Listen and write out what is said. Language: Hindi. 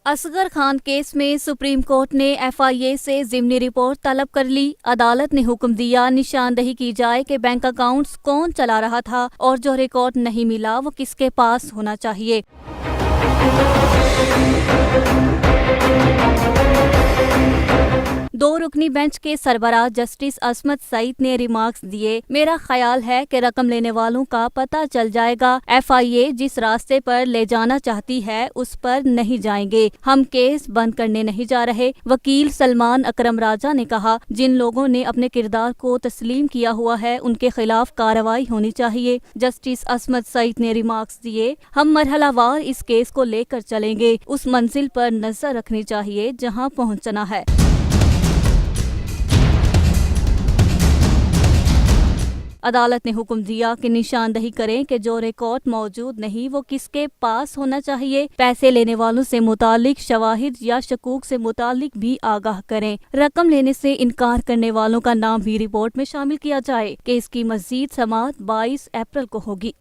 असगर खान केस में सुप्रीम कोर्ट ने FIA से ज़िमनी रिपोर्ट तलब कर ली। अदालत ने हुक्म दिया निशानदही की जाए कि बैंक अकाउंट्स कौन चला रहा था और जो रिकॉर्ड नहीं मिला वो किसके पास होना चाहिए। दो रुकनी बेंच के सरबराह जस्टिस असमत सईद ने रिमार्क्स दिए। मेरा ख्याल है कि रकम लेने वालों का पता चल जाएगा। FIA जिस रास्ते पर ले जाना चाहती है उस पर नहीं जाएंगे। हम केस बंद करने नहीं जा रहे। वकील सलमान अकरम राजा ने कहा, जिन लोगों ने अपने किरदार को तस्लीम किया हुआ है उनके खिलाफ कार्रवाई होनी चाहिए। जस्टिस असमत सईद ने रिमार्क्स दिए, हम मरहलावार इस केस को लेकर चलेंगे। उस मंजिल पर नजर रखनी चाहिए जहां पहुंचना है। अदालत ने हुक्म दिया कि निशानदही करें कि जो रिकॉर्ड मौजूद नहीं वो किसके पास होना चाहिए। पैसे लेने वालों से मुतालिक शवाहिद या शकूक से मुतालिक भी आगाह करें। रकम लेने से इनकार करने वालों का नाम भी रिपोर्ट में शामिल किया जाए। केस की मजीद समाअत 22 अप्रैल को होगी।